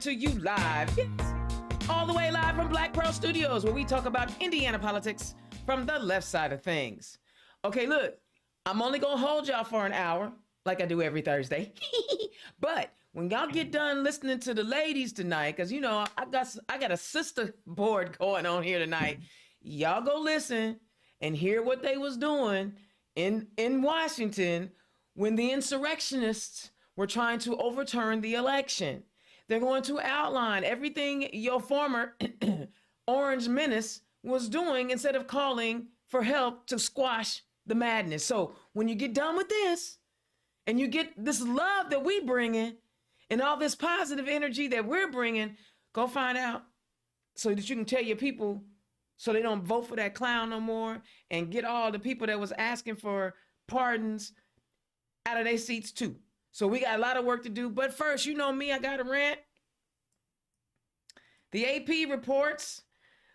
to you live, yes, all the way live from Black Pearl Studios, where we talk about Indiana politics from the left side of things. Okay, look, I'm only gonna hold y'all for an hour, like I do every Thursday. But when y'all get done listening to the ladies tonight, because you know I got a sister board going on here tonight, y'all go listen and hear what they was doing in Washington when the insurrectionists were trying to overturn the election. They're going to outline everything your former Orange Menace was doing instead of calling for help to squash the madness. So when you get done with this and you get this love that we bring in and all this positive energy that we're bringing, go find out so that you can tell your people so they don't vote for that clown no more, and get all the people that was asking for pardons out of their seats too. So we got a lot of work to do. But first, you know me, I got a rant. The AP reports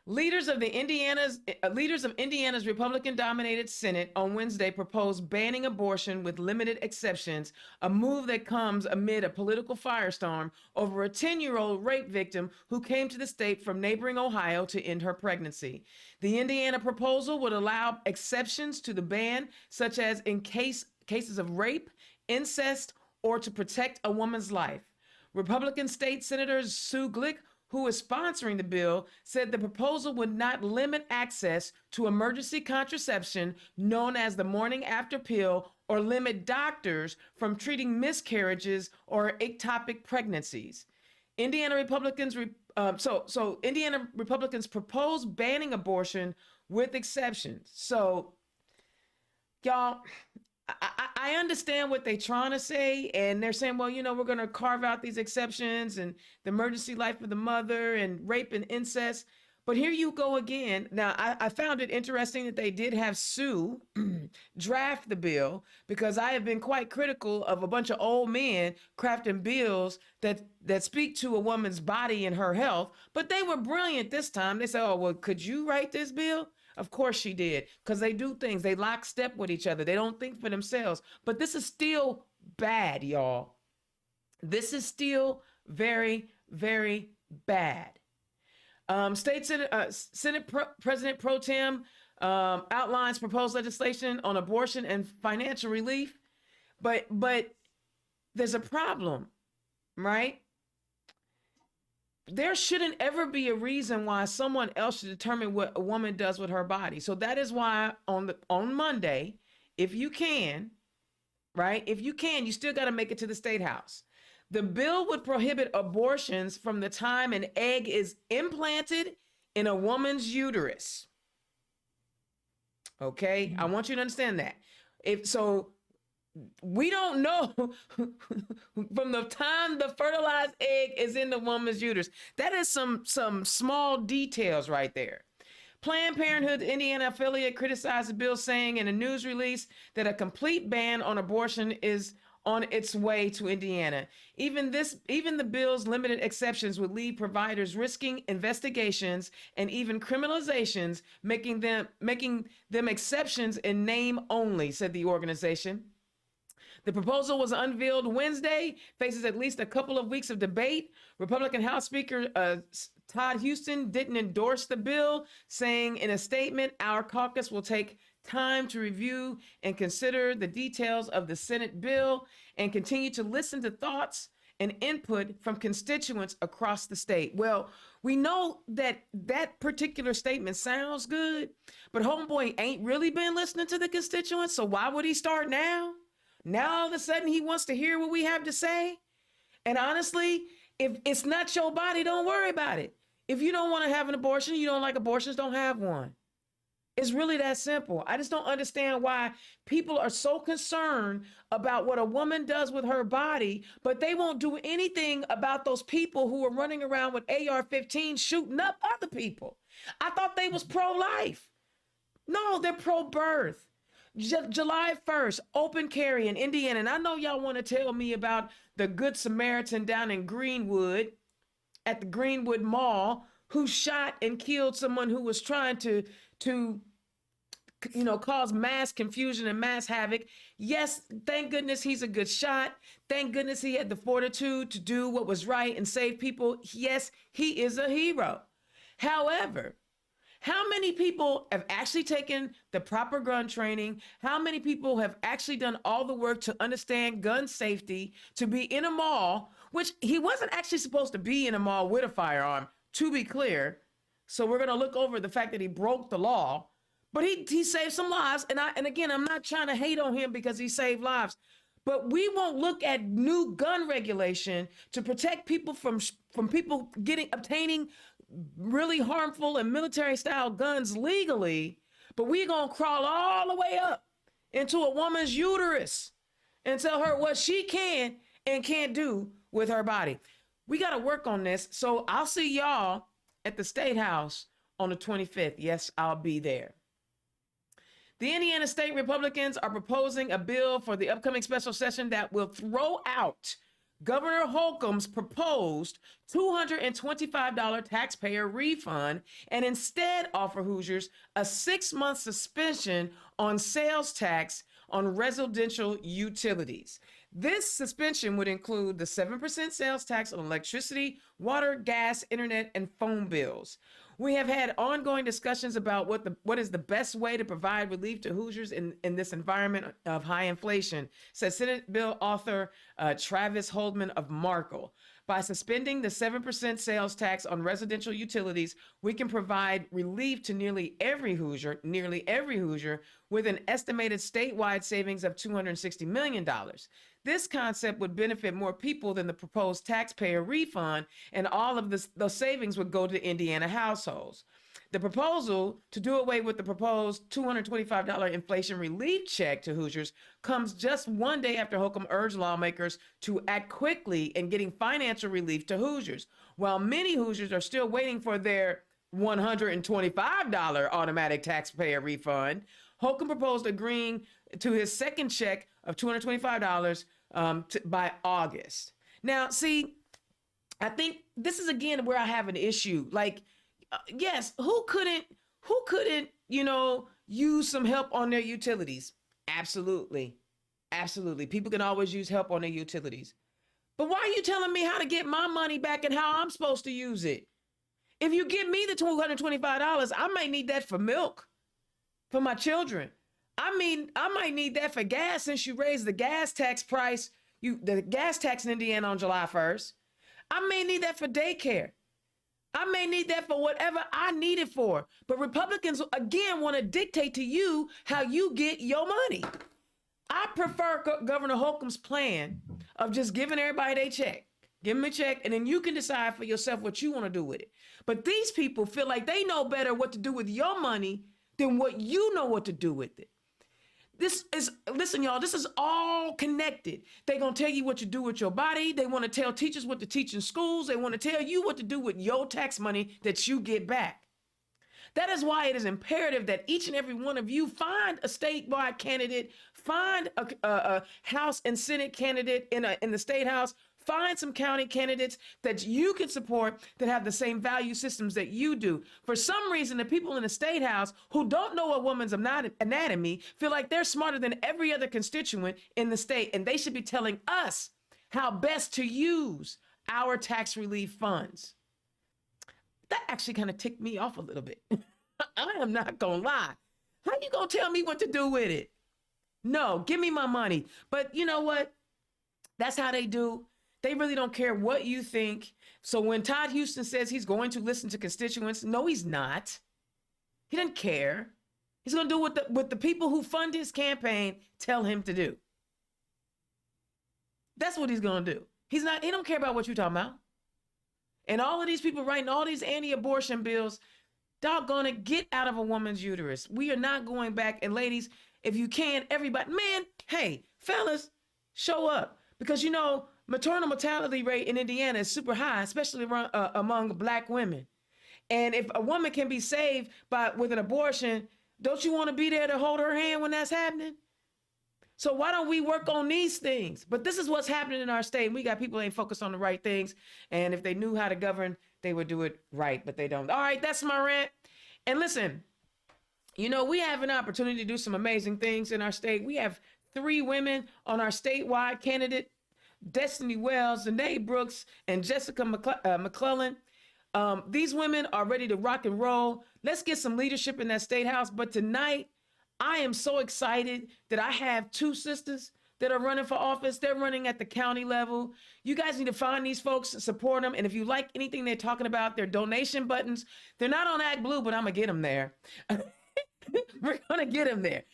leaders of Indiana's Republican-dominated Senate on Wednesday proposed banning abortion with limited exceptions, a move that comes amid a political firestorm over a 10-year-old rape victim who came to the state from neighboring Ohio to end her pregnancy. The Indiana proposal would allow exceptions to the ban, such as in cases of rape, incest, or to protect a woman's life. Republican State Senator Sue Glick, who is sponsoring the bill, said the proposal would not limit access to emergency contraception known as the morning after pill or limit doctors from treating miscarriages or ectopic pregnancies. Indiana Republicans proposed banning abortion with exceptions. So, y'all, I understand what they're trying to say, and they're saying, well, you know, we're going to carve out these exceptions and the emergency life of the mother and rape and incest. But here you go again. Now, I found it interesting that they did have Sue draft the bill, because I have been quite critical of a bunch of old men crafting bills that speak to a woman's body and her health. But they were brilliant this time. They said, oh, well, could you write this bill? Of course she did, because they do things. They lockstep with each other. They don't think for themselves. But this is still bad, y'all. This is still very, very bad. Senate President Pro Tem outlines proposed legislation on abortion and financial relief. But there's a problem, right? There shouldn't ever be a reason why someone else should determine what a woman does with her body. So that is why on Monday, if you can, right? If you can, you still got to make it to the State House. The bill would prohibit abortions from the time an egg is implanted in a woman's uterus. Okay? I want you to understand that. We don't know from the time the fertilized egg is in the woman's uterus. That is some small details right there. Planned Parenthood Indiana affiliate criticized the bill, saying in a news release that a complete ban on abortion is on its way to Indiana. Even the bill's limited exceptions would leave providers risking investigations and even criminalizations, making them exceptions in name only, said the organization. The proposal was unveiled Wednesday, faces at least a couple of weeks of debate. Republican House Speaker Todd Houston didn't endorse the bill, saying in a statement, "Our caucus will take time to review and consider the details of the Senate bill and continue to listen to thoughts and input from constituents across the state." Well, we know that particular statement sounds good, but homeboy ain't really been listening to the constituents, so why would he start now? Now all of a sudden he wants to hear what we have to say? And honestly, if it's not your body, don't worry about it. If you don't want to have an abortion, you don't like abortions, don't have one. It's really that simple. I just don't understand why people are so concerned about what a woman does with her body, but they won't do anything about those people who are running around with AR-15 shooting up other people. I thought they was pro-life. No, they're pro-birth. July 1st, open carry in Indiana. And I know y'all want to tell me about the Good Samaritan down in Greenwood at the Greenwood Mall who shot and killed someone who was trying to cause mass confusion and mass havoc. Yes, thank goodness he's a good shot. Thank goodness he had the fortitude to do what was right and save people. Yes, he is a hero. However, how many people have actually taken the proper gun training? How many people have actually done all the work to understand gun safety, to be in a mall, which he wasn't actually supposed to be in a mall with a firearm, to be clear. So we're going to look over the fact that he broke the law, but he saved some lives. And again, I'm not trying to hate on him because he saved lives, but we won't look at new gun regulation to protect people from people obtaining really harmful and military style guns legally, but we're going to crawl all the way up into a woman's uterus and tell her what she can and can't do with her body. We got to work on this. So I'll see y'all at the State House on the 25th. Yes, I'll be there. The Indiana State Republicans are proposing a bill for the upcoming special session that will throw out Governor Holcomb's proposed $225 taxpayer refund and instead offer Hoosiers a 6-month suspension on sales tax on residential utilities. This suspension would include the 7% sales tax on electricity, water, gas, internet, and phone bills. We have had ongoing discussions about what is the best way to provide relief to Hoosiers in this environment of high inflation, said Senate bill author Travis Holdman of Markle. By suspending the 7% sales tax on residential utilities, we can provide relief to nearly every Hoosier, with an estimated statewide savings of $260 million. This concept would benefit more people than the proposed taxpayer refund, and all of those savings would go to Indiana households. The proposal to do away with the proposed $225 inflation relief check to Hoosiers comes just one day after Holcomb urged lawmakers to act quickly in getting financial relief to Hoosiers. While many Hoosiers are still waiting for their $125 automatic taxpayer refund, Holcomb proposed agreeing to his second check of $225 by August. Now, see, I think this is again where I have an issue. Like, yes, who couldn't, use some help on their utilities? Absolutely. Absolutely. People can always use help on their utilities. But why are you telling me how to get my money back and how I'm supposed to use it? If you give me the $225, I might need that for milk for my children. I might need that for gas since you raised the gas tax price, the gas tax in Indiana on July 1st. I may need that for daycare. I may need that for whatever I need it for. But Republicans, again, want to dictate to you how you get your money. I prefer Governor Holcomb's plan of just giving everybody their check. Give them a check, and then you can decide for yourself what you want to do with it. But these people feel like they know better what to do with your money than what you know what to do with it. Listen, y'all, this is all connected. They're going to tell you what to do with your body. They want to tell teachers what to teach in schools. They want to tell you what to do with your tax money that you get back. That is why it is imperative that each and every one of you find a statewide candidate, find a House and Senate candidate in the State House, find some county candidates that you can support that have the same value systems that you do. For some reason, the people in the State House who don't know a woman's anatomy feel like they're smarter than every other constituent in the state, and they should be telling us how best to use our tax relief funds. That actually kind of ticked me off a little bit. I am not gonna lie. How you gonna tell me what to do with it? No, give me my money. But you know what? That's how they do. They really don't care what you think. So when Todd Houston says he's going to listen to constituents, no, he's not. He doesn't care. He's going to do what the people who fund his campaign tell him to do. That's what he's going to do. He don't care about what you're talking about. And all of these people writing all these anti-abortion bills, doggone it, get out of a woman's uterus. We are not going back. And ladies, if you can, everybody, man, hey, fellas, show up. Because, maternal mortality rate in Indiana is super high, especially among Black women. And if a woman can be saved with an abortion, don't you want to be there to hold her hand when that's happening? So why don't we work on these things? But this is what's happening in our state. We got people who ain't focused on the right things. And if they knew how to govern, they would do it right, but they don't. All right, that's my rant. And listen, You know, we have an opportunity to do some amazing things in our state. We have 3 women on our statewide candidate: Destiny Wells, Danae Brooks, and Jessica McClellan. These women are ready to rock and roll. Let's get some leadership in that state house. But tonight, I am so excited that I have 2 sisters that are running for office. They're running at the county level. You guys need to find these folks and support them. And if you like anything they're talking about, their donation buttons, they're not on Act Blue, but I'm going to get them there. We're going to get them there.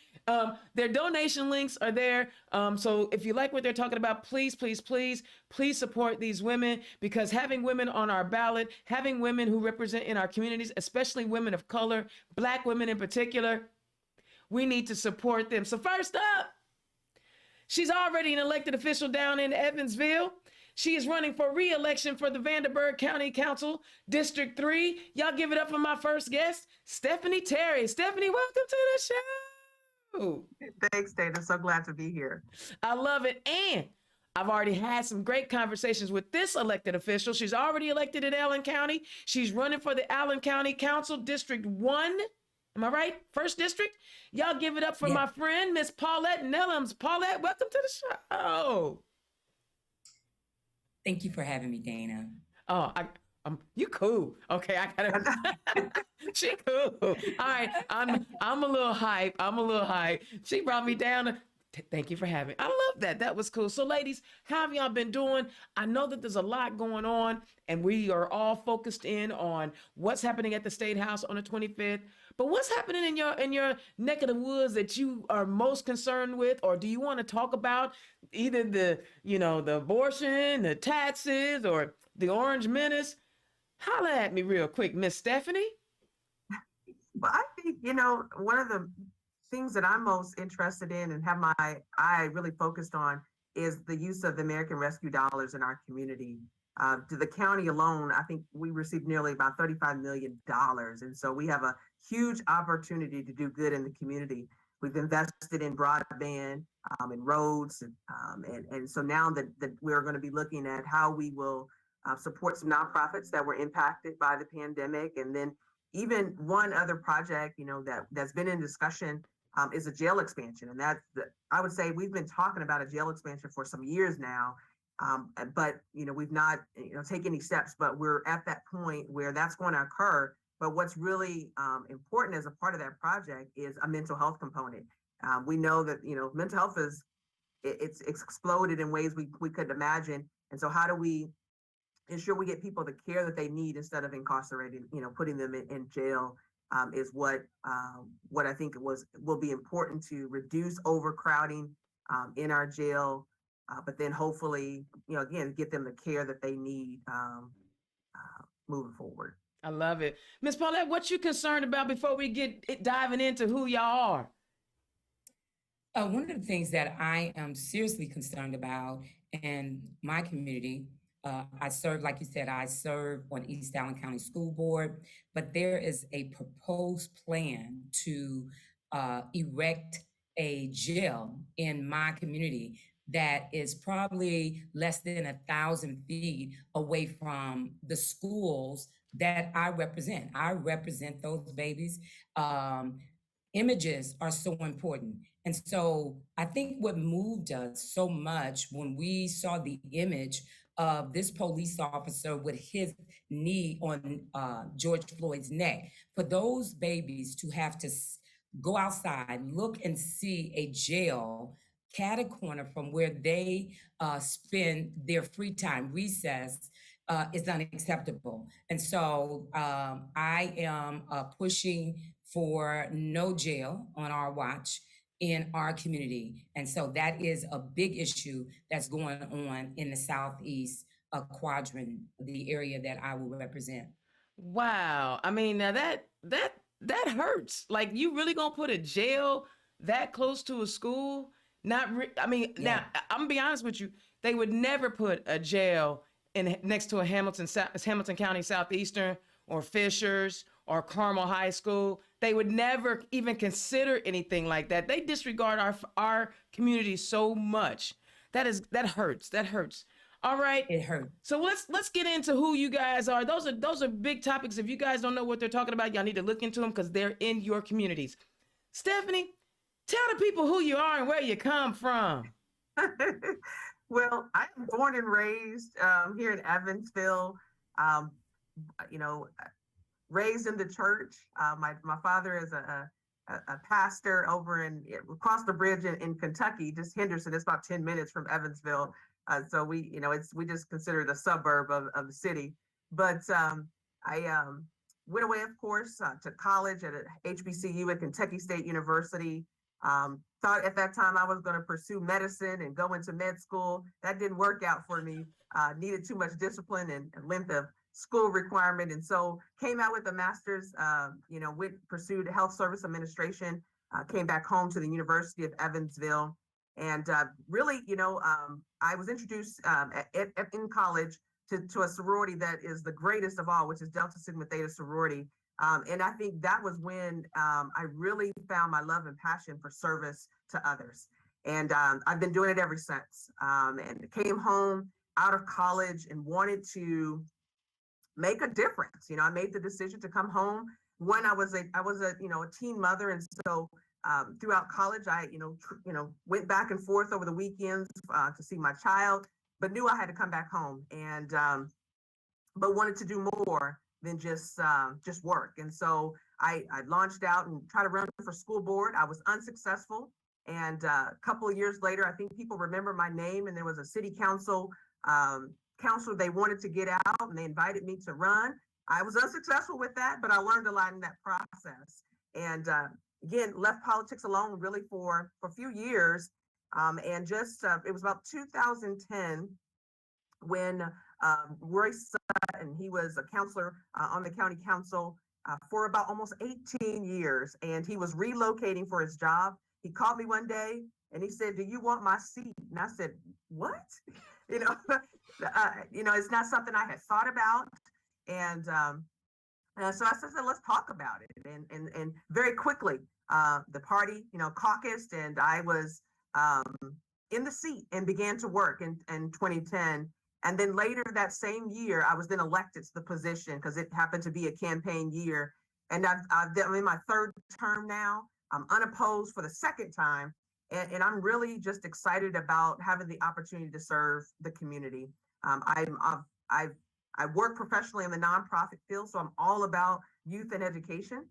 Their donation links are there. So if you like what they're talking about, please, please, please, please support these women, because having women on our ballot, having women who represent in our communities, especially women of color, Black women in particular, we need to support them. So first up, she's already an elected official down in Evansville. She is running for re-election for the Vanderburgh County Council, District 3. Y'all give it up for my first guest, Stephanie Terry. Stephanie, welcome to the show. Thanks, Dana. So glad to be here. I love it. And I've already had some great conversations with this elected official. She's already elected in Allen County. She's running for the Allen County Council, District 1. Am I right? First district? Y'all give it up for my friend, Miss Paulette Nellems. Paulette, welcome to the show. Thank you for having me, Dana. Oh, you cool. Okay, I gotta. She cool. All right, I'm a little hype. She brought me down. Thank you for having. I love that. That was cool. So, ladies, how have y'all been doing? I know that there's a lot going on, and we are all focused in on what's happening at the State House on the 25th. But what's happening in your neck of the woods that you are most concerned with, or do you want to talk about either the abortion, the taxes, or the Orange Menace? Holla at me real quick, Miss Stephanie. Well, I think, one of the things that I'm most interested in and have my eye really focused on is the use of the American Rescue dollars in our community. To the county alone, I think we received nearly about $35 million. And so we have a huge opportunity to do good in the community. We've invested in broadband and roads. And so now that we're going to be looking at how we will support some nonprofits that were impacted by the pandemic. And then even one other project, that's been in discussion is a jail expansion. And I would say we've been talking about a jail expansion for some years now. But we've not taken any steps, but we're at that point where that's going to occur. But what's really important as a part of that project is a mental health component. We know that mental health it's exploded in ways we couldn't imagine. And so how do we ensure we get people the care that they need instead of incarcerating, putting them in jail, is what I think will be important to reduce overcrowding in our jail. But then hopefully, again, get them the care that they need moving forward. I love it. Miss Paulette, what you concerned about before we get diving into who y'all are? One of the things that I am seriously concerned about in my community, I serve, like you said, I serve on East Allen County School Board, but there is a proposed plan to erect a jail in my community that is probably less than 1,000 feet away from the schools that I represent. I represent those babies. Images are so important. And so I think what moved us so much when we saw the image of this police officer with his knee on George Floyd's neck, for those babies to have to go outside, look and see a jail cat a corner from where they spend their free time, recess, is unacceptable. And so I am pushing for no jail on our watch in our community. And so that is a big issue that's going on in the Southeast quadrant, the area that I will represent. Wow. I mean, now that hurts. Like, you really gonna put a jail that close to a school? Now, I'm gonna be honest with you. They would never put a jail next to a Hamilton County Southeastern or Fishers or Carmel High School. They would never even consider anything like that. They disregard our community so much. That hurts. That hurts. All right. It hurts. So let's get into who you guys are. Those are big topics. If you guys don't know what they're talking about, y'all need to look into them because they're in your communities. Stephanie, tell the people who you are and where you come from. Well, I am born and raised here in Evansville. Um, you know, raised in the church. My father is a pastor over across the bridge in Kentucky, just Henderson. It's about 10 minutes from Evansville. So we just consider it a suburb of the city. But I went away, of course, to college at HBCU at Kentucky State University. Thought at that time I was going to pursue medicine and go into med school. That didn't work out for me. Needed too much discipline and length of school requirement. And so came out with a master's, pursued health service administration, came back home to the University of Evansville. And really, I was introduced in college to a sorority that is the greatest of all, which is Delta Sigma Theta sorority. And I think that was when I really found my love and passion for service to others. And I've been doing it ever since. And came home out of college and wanted to make a difference. I made the decision to come home when I was a teen mother. And so throughout college, I went back and forth over the weekends to see my child, but knew I had to come back home and but wanted to do more than just work. And so I launched out and tried to run for school board. I was unsuccessful. And a couple of years later, I think people remember my name, and there was a city council counselor they wanted to get out, and they invited me to run. I was unsuccessful with that, but I learned a lot in that process. And again, left politics alone really for a few years. And just it was about 2010 when Roy Sutton, he was a counselor on the county council for about almost 18 years, and he was relocating for his job. He called me one day and he said, "Do you want my seat?" And I said, "What?" It's not something I had thought about. And so I said, "Let's talk about it." And very quickly, the party, caucused, and I was in the seat and began to work in 2010. And then later that same year, I was then elected to the position because it happened to be a campaign year. And I'm in my third term now. I'm unopposed for the second time. And I'm really just excited about having the opportunity to serve the community. I work professionally in the nonprofit field, so I'm all about youth and education.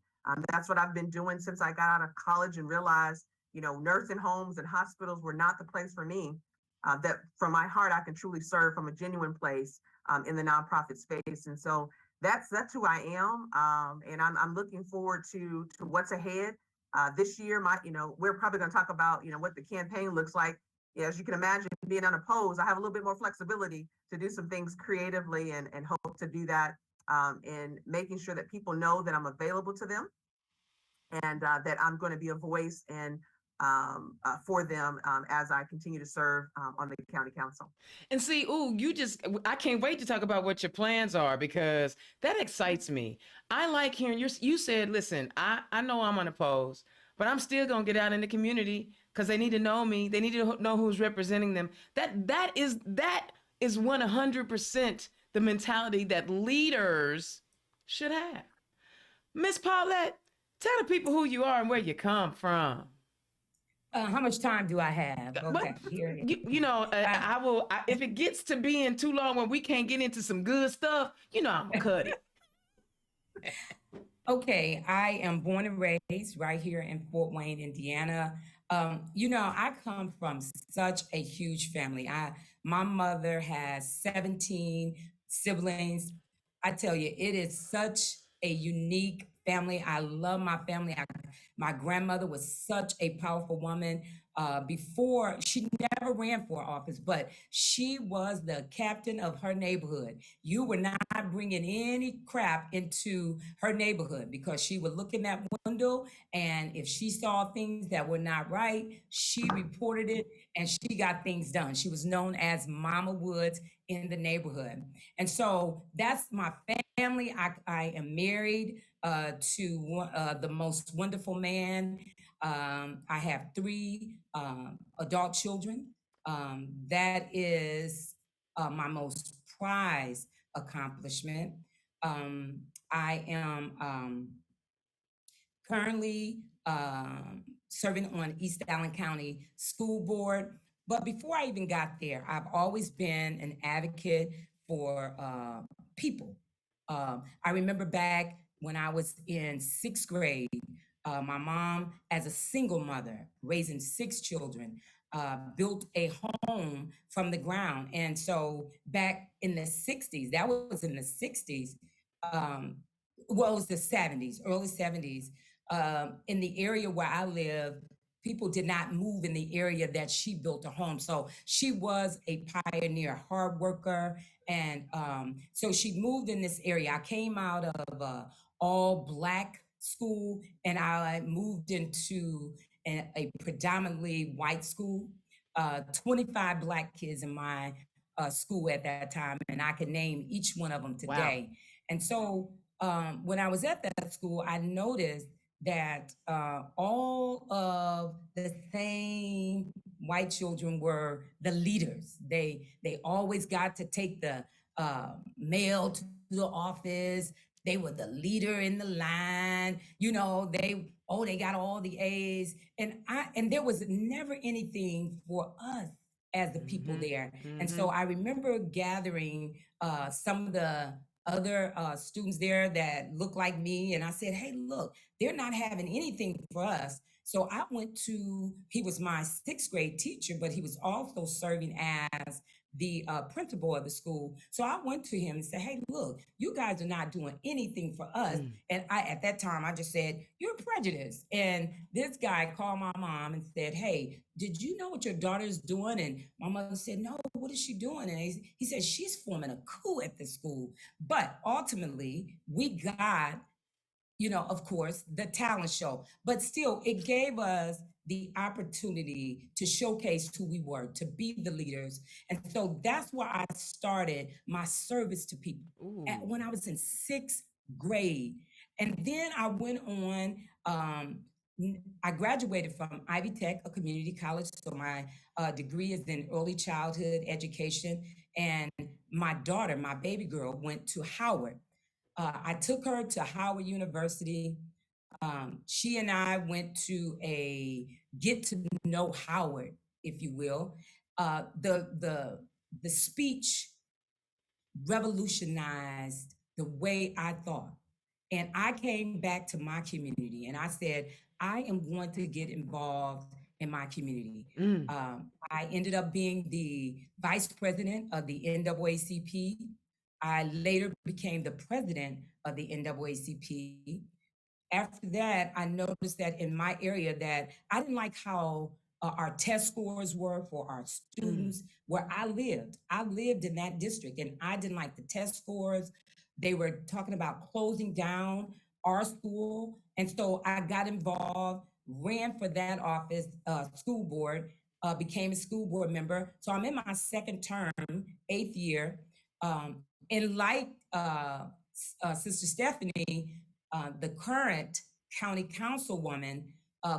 That's what I've been doing since I got out of college and realized, nursing homes and hospitals were not the place for me. That from my heart, I can truly serve from a genuine place in the nonprofit space. And so that's who I am. And I'm looking forward to what's ahead. This year, we're probably going to talk about, what the campaign looks like. As you can imagine, being unopposed, I have a little bit more flexibility to do some things creatively and hope to do that in making sure that people know that I'm available to them and that I'm going to be a voice and for them as I continue to serve on the county council. And see, I can't wait to talk about what your plans are because that excites me. I like hearing you said, listen, I know I'm unopposed, but I'm still going to get out in the community because they need to know me. They need to know who's representing them. That is 100% the mentality that leaders should have. Miss Paulette, tell the people who you are and where you come from. How much time do I have? Okay, here it is. I will. If it gets to being too long when we can't get into some good stuff, I'm gonna cut it. Okay, I am born and raised right here in Fort Wayne, Indiana. I come from such a huge family. My mother has 17 siblings. I tell you, it is such a unique family. I love my family. My grandmother was such a powerful woman. Before, she never ran for office, but she was the captain of her neighborhood. You were not bringing any crap into her neighborhood because she would look in that window, and if she saw things that were not right, she reported it and she got things done. She was known as Mama Woods in the neighborhood. And so that's my family. I am married to the most wonderful man. I have 3 adult children. That is my most prized accomplishment. I am currently serving on East Allen County School Board. But before I even got there, I've always been an advocate for people. I remember back when I was in sixth grade, my mom, as a single mother, raising six children, built a home from the ground. And so back in the 60s, that was in the 60s, um, well, it was the 70s, early 70s, in the area where I live, people did not move in the area that she built a home. So she was a pioneer, hard worker. And so she moved in this area. I came out of all Black school and I moved into a predominantly white school. 25 Black kids in my school at that time, and I can name each one of them Wow. today. And so when I was at that school, I noticed that all of the same white children were the leaders. They always got to take the mail to the office. They were the leader in the line. You know, they got all the A's, and there was never anything for us as the people Mhm. there. And Mhm. so I remember gathering some of the other students there that looked like me, and I said, "Hey, look, they're not having anything for us." So I went to, he was my sixth grade teacher, but he was also serving as the principal of the school. So I went to him and said, "Hey, look, you guys are not doing anything for us." Mm. And at that time, I just said, "You're prejudiced." And this guy called my mom and said, "Hey, did you know what your daughter's doing?" And my mother said, "No, what is she doing?" And he said, "She's forming a coup at the school." But ultimately, we got, of course, the talent show. But still, it gave us the opportunity to showcase who we were, to be the leaders. And so that's where I started my service to people Ooh. when I was in sixth grade. And then I went on. I graduated from Ivy Tech, a community college. So my degree is in early childhood education. And my daughter, my baby girl, went to Howard. I took her to Howard University. She and I went to a get to know Howard, if you will. The speech revolutionized the way I thought. And I came back to my community and I said, I am going to get involved in my community. Mm. I ended up being the vice president of the NAACP. I later became the president of the NAACP. After that, I noticed that in my area that I didn't like how our test scores were for our Mm. students where I lived. I lived in that district and I didn't like the test scores. They were talking about closing down our school. And so I got involved, ran for that office, school board, became a school board member. So I'm in my second term, eighth year. And like Sister Stephanie, the current county councilwoman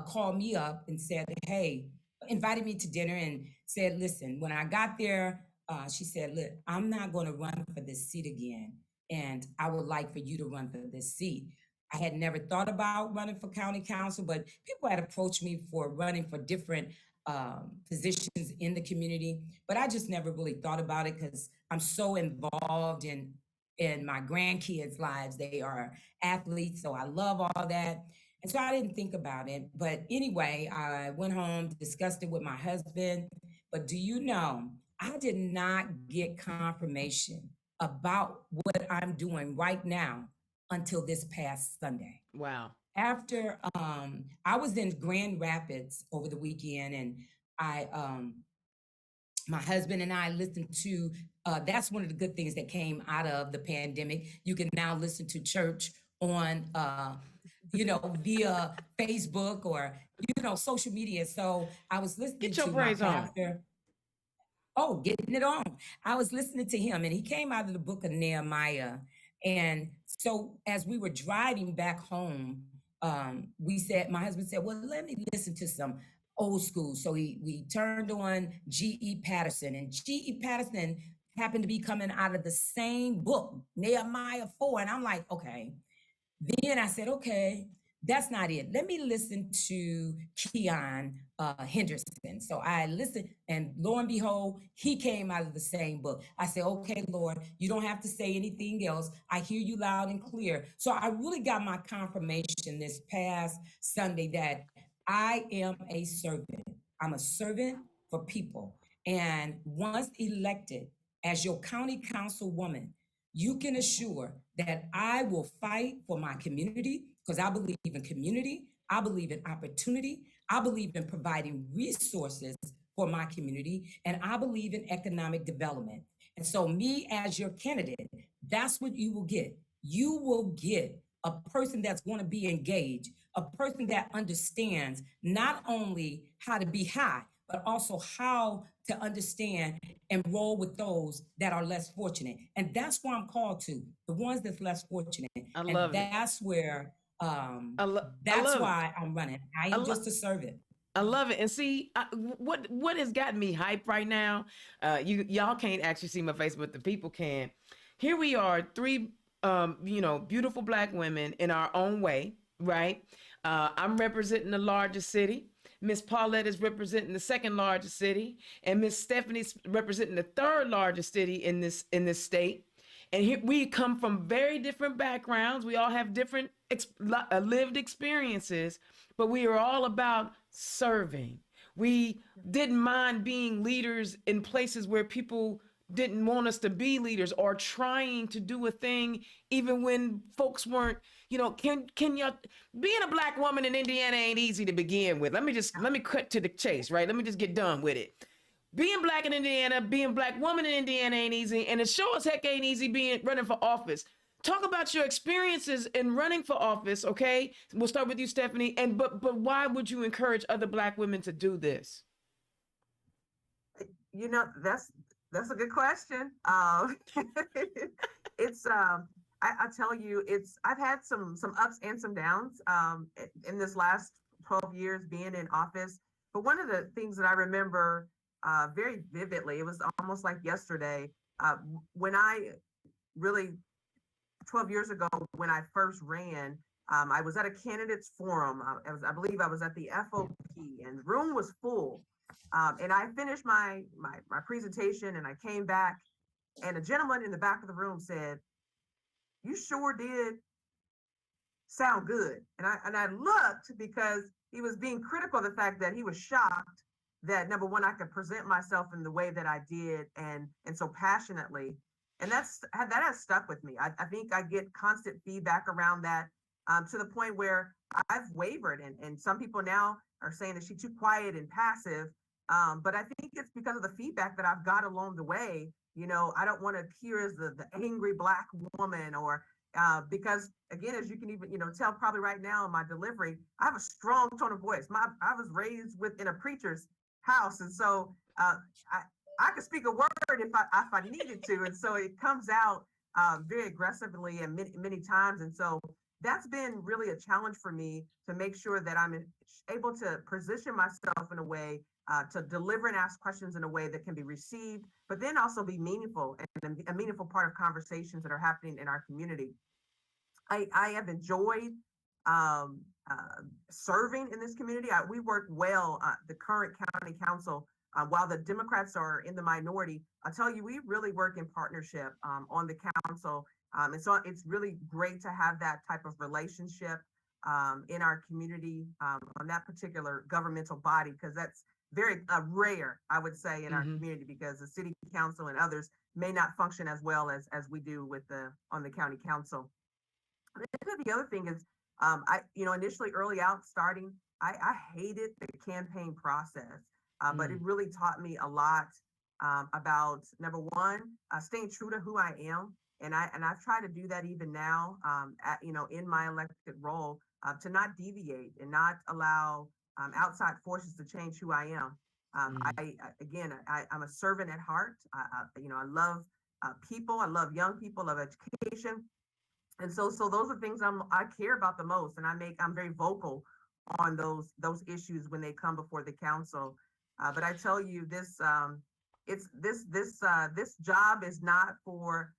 called me up and said, "Hey," invited me to dinner and said, "Listen, when I got there, she said, look, I'm not going to run for this seat again. And I would like for you to run for this seat." I had never thought about running for county council, but people had approached me for running for different positions in the community. But I just never really thought about it because I'm so involved in my grandkids' lives. They are athletes, so I love all that. And so I didn't think about it. But anyway, I went home, discussed it with my husband. But do you know, I did not get confirmation about what I'm doing right now until this past Sunday. Wow. After I was in Grand Rapids over the weekend, and I my husband and I listened to, that's one of the good things that came out of the pandemic. You can now listen to church on, via Facebook or, social media. So I was listening Get your to my praise on. pastor. Oh, getting it on. I was listening to him and he came out of the book of Nehemiah. And so as we were driving back home, my husband said, well, let me listen to some old school. So we turned on G.E. Patterson, and G.E. Patterson happened to be coming out of the same book, Nehemiah 4. And I'm like, okay. Then I said, okay, that's not it. Let me listen to Keon Henderson. So I listened, and lo and behold, he came out of the same book. I said, okay, Lord, you don't have to say anything else. I hear you loud and clear. So I really got my confirmation this past Sunday that I am a servant. I'm a servant for people. And once elected as your county councilwoman, you can assure that I will fight for my community because I believe in community. I believe in opportunity. I believe in providing resources for my community, and I believe in economic development. And so, me as your candidate, that's what you will get. You will get a person that's going to be engaged, a person that understands not only how to be high, but also how to understand and roll with those that are less fortunate. And that's where I'm called to, the ones that's less fortunate. I And love it. that's where I that's love it. why I'm running. I I, am lo- just a servant. I love it. And see, what has gotten me hyped right now? Y'all can't actually see my face, but the people can. Here we are, three, beautiful Black women in our own way, right? I'm representing the largest city. Miss Paulette is representing the second largest city, and Miss Stephanie's representing the third largest city in this state. And here we come from very different backgrounds. We all have different lived experiences, but we are all about serving. We didn't mind being leaders in places where people didn't want us to be leaders, or trying to do a thing even when folks weren't, can you being a Black woman in Indiana ain't easy to begin with. Let me cut to the chase, right? Let me just get done with it. Being Black in Indiana, being Black woman in Indiana ain't easy, and it sure as heck ain't easy being running for office. Talk about your experiences in running for office, okay? We'll start with you, Stephanie. And but why would you encourage other Black women to do this? You know, that's a good question. It's I tell you, I've had some ups and some downs in this last 12 years being in office. But one of the things that I remember very vividly, it was almost like yesterday, when I really 12 years ago when I first ran. I was at a candidates forum. I believe I was at the FOP, and the room was full. And I finished my presentation, and I came back, and a gentleman in the back of the room said, "You sure did sound good." And I looked because he was being critical of the fact that he was shocked that, number one, I could present myself in the way that I did and so passionately. And that has stuck with me. I think I get constant feedback around that, to the point where I've wavered, and some people now are saying that she's too quiet and passive. But I think it's because of the feedback that I've got along the way. I don't want to appear as the angry Black woman, or because, again, as you can even tell probably right now in my delivery, I have a strong tone of voice. I was raised within a preacher's house, and so I could speak a word if I needed to, and so it comes out very aggressively and many times. And so that's been really a challenge for me, to make sure that I'm able to position myself in a way, to deliver and ask questions in a way that can be received, but then also be meaningful, and a meaningful part of conversations that are happening in our community. I have enjoyed um, serving in this community. We work well, the current county council, while the Democrats are in the minority. I tell you, we really work in partnership on the council. And so it's really great to have that type of relationship in our community, on that particular governmental body, because that's very rare, I would say, in our community, because the city council and others may not function as well as we do on the county council. And the other thing is, initially early out starting, I hated the campaign process, but it really taught me a lot about, number one, staying true to who I am. And I've tried to do that even now, in my elected role, to not deviate and not allow outside forces to change who I am. I'm a servant at heart. I love people. I love young people. I love education. And so those are things I care about the most, and I'm very vocal on those issues when they come before the council. But I tell you, this job is not for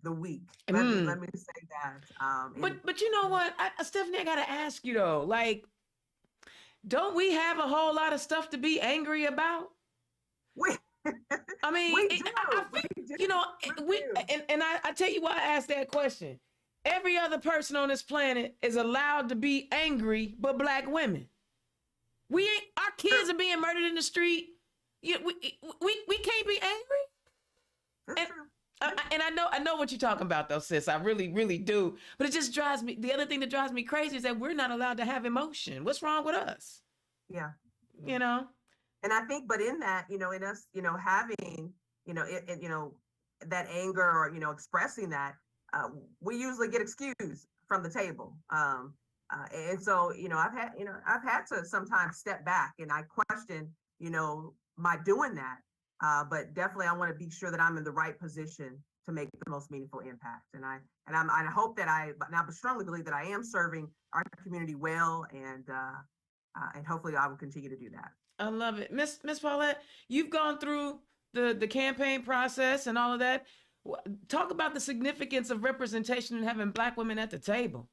the weak. Mm. Let me say that. But you know what, Stephanie, I gotta ask you though, like, don't we have a whole lot of stuff to be angry about? we I mean, we do, I we think, do, you know, we do. and I tell you why I asked that question. Every other person on this planet is allowed to be angry, but Black women. We ain't. Our True. kids are being murdered in the street. We can't be angry. That's And true. and I know what you're talking about though, sis. I really, really do. But it just drives me. The other thing that drives me crazy is that we're not allowed to have emotion. What's wrong with us? Yeah. You know. And I think, but in that, in us, having, that anger or, expressing that, we usually get excused from the table. And so, I've had to sometimes step back and I question, my doing that. But definitely I want to be sure that I'm in the right position to make the most meaningful impact. I hope that I strongly believe that I am serving our community well, and hopefully I will continue to do that. I love it. Miss Paulette, you've gone through the campaign process and all of that. Talk about the significance of representation and having Black women at the table.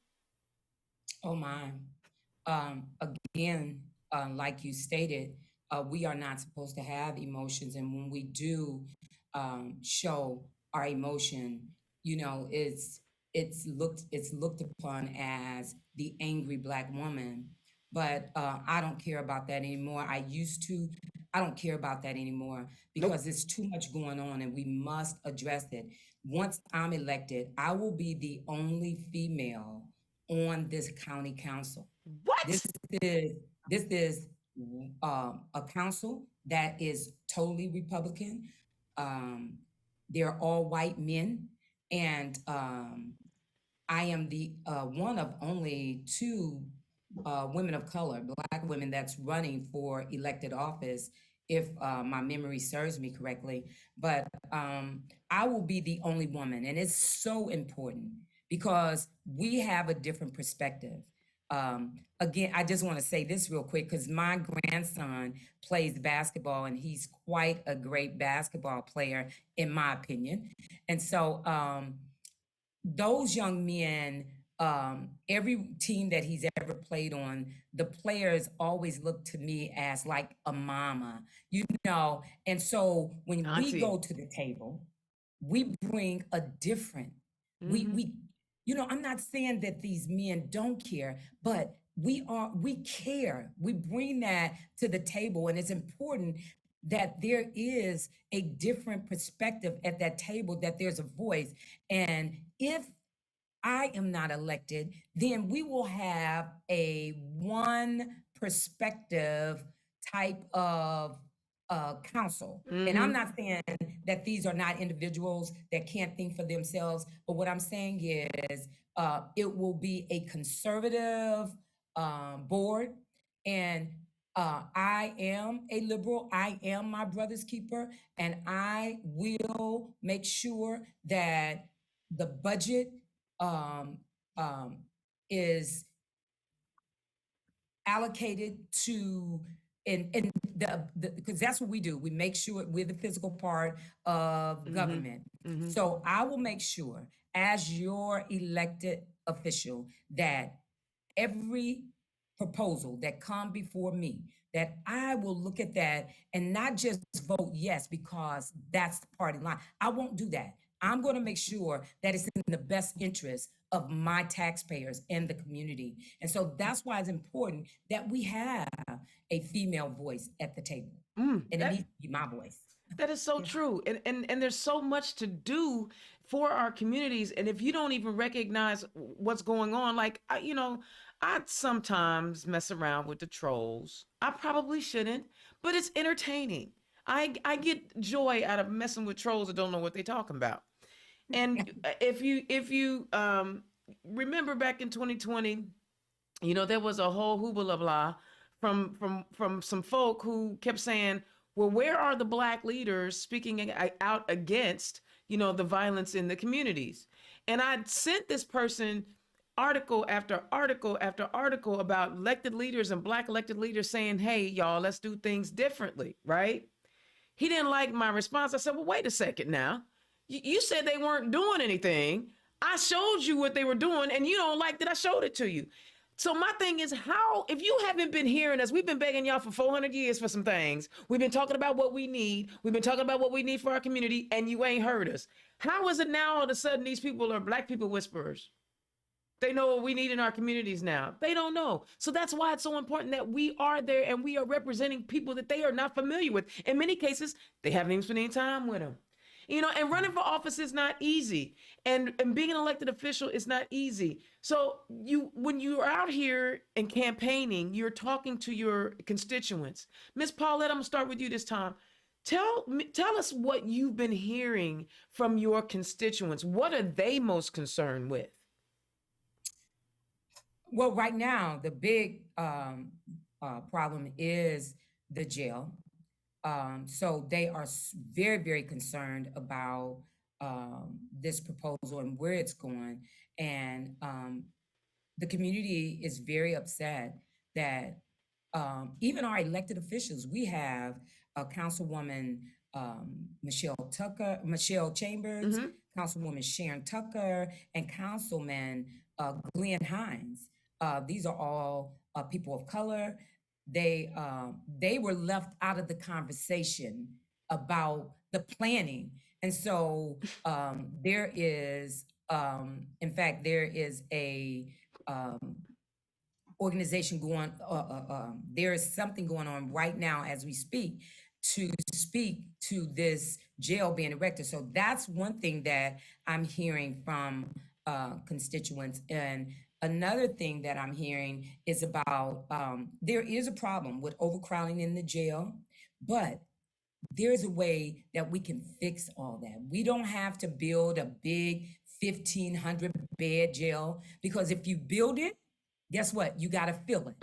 Oh my. Again, like you stated, we are not supposed to have emotions, and when we do show our emotion, it's looked upon as the angry Black woman. But I don't care about that anymore. I used to. I don't care about that anymore Nope. because there's too much going on, and we must address it. Once I'm elected, I will be the only female on this county council. What? This is a council that is totally Republican. Um, they're all white men, and I am the one of only two women of color, Black women, that's running for elected office, if my memory serves me correctly. But I will be the only woman, and it's so important because we have a different perspective. Again, I just want to say this real quick because my grandson plays basketball, and he's quite a great basketball player, in my opinion. And so, those young men, every team that he's ever played on, the players always look to me as like a mama, And so when we Auntie. go to the table, we bring a different, Mm-hmm. I'm not saying that these men don't care, but we care. We bring that to the table, and it's important that there is a different perspective at that table, that there's a voice. And if I am not elected, then we will have a one perspective type of council. And I'm Mm-hmm. not saying that these are not individuals that can't think for themselves, but what I'm saying is it will be a conservative board. And I am a liberal. I am my brother's keeper. And I will make sure that the budget um, um, is allocated to, and the because that's what we do. We make sure we're the physical part of Mm-hmm. government. Mm-hmm. So I will make sure, as your elected official, that every proposal that come before me, that I will look at that and not just vote yes because that's the party line. I won't do that. I'm going to make sure that it's in the best interest of my taxpayers and the community. And so that's why it's important that we have a female voice at the table. And it That needs to be my voice. that is so Yeah. true. And there's so much to do for our communities. And if you don't even recognize what's going on, like I sometimes mess around with the trolls. I probably shouldn't, but it's entertaining. I get joy out of messing with trolls that don't know what they're talking about. And if you remember back in 2020, there was a whole hoobla blah from some folk who kept saying, well, where are the Black leaders speaking out against the violence in the communities? And I sent this person article after article after article about elected leaders and Black elected leaders saying, hey, y'all, let's do things differently, right? He didn't like my response. I said, well, wait a second now. You said they weren't doing anything. I showed you what they were doing, and you don't like that I showed it to you. So my thing is, how, if you haven't been hearing us, we've been begging y'all for 400 years for some things. We've been talking about what we need. We've been talking about what we need for our community, and you ain't heard us. How is it now all of a sudden these people are Black people whisperers? They know what we need in our communities now. They don't know. So that's why it's so important that we are there and we are representing people that they are not familiar with. In many cases, they haven't even spent any time with them. You know, and running for office is not easy. And being an elected official is not easy. So when you are out here and campaigning, you're talking to your constituents. Miss Paulette, I'm gonna start with you this time. Tell us what you've been hearing from your constituents. What are they most concerned with? Well, right now, the big problem is the jail. So they are very, very concerned about this proposal and where it's going. And the community is very upset that even our elected officials, we have Councilwoman Michelle Chambers, Councilwoman Sharon Tucker, and Councilman Glenn Hines. These are all people of color. They were left out of the conversation about the planning. And so there is, in fact, there is a organization going, there is something going on right now as we speak to speak to this jail being erected. So that's one thing that I'm hearing from constituents. And another thing that I'm hearing is about there is a problem with overcrowding in the jail, but there's a way that we can fix all that. We don't have to build a big 1,500 bed jail, because if you build it, guess what? You got to fill it.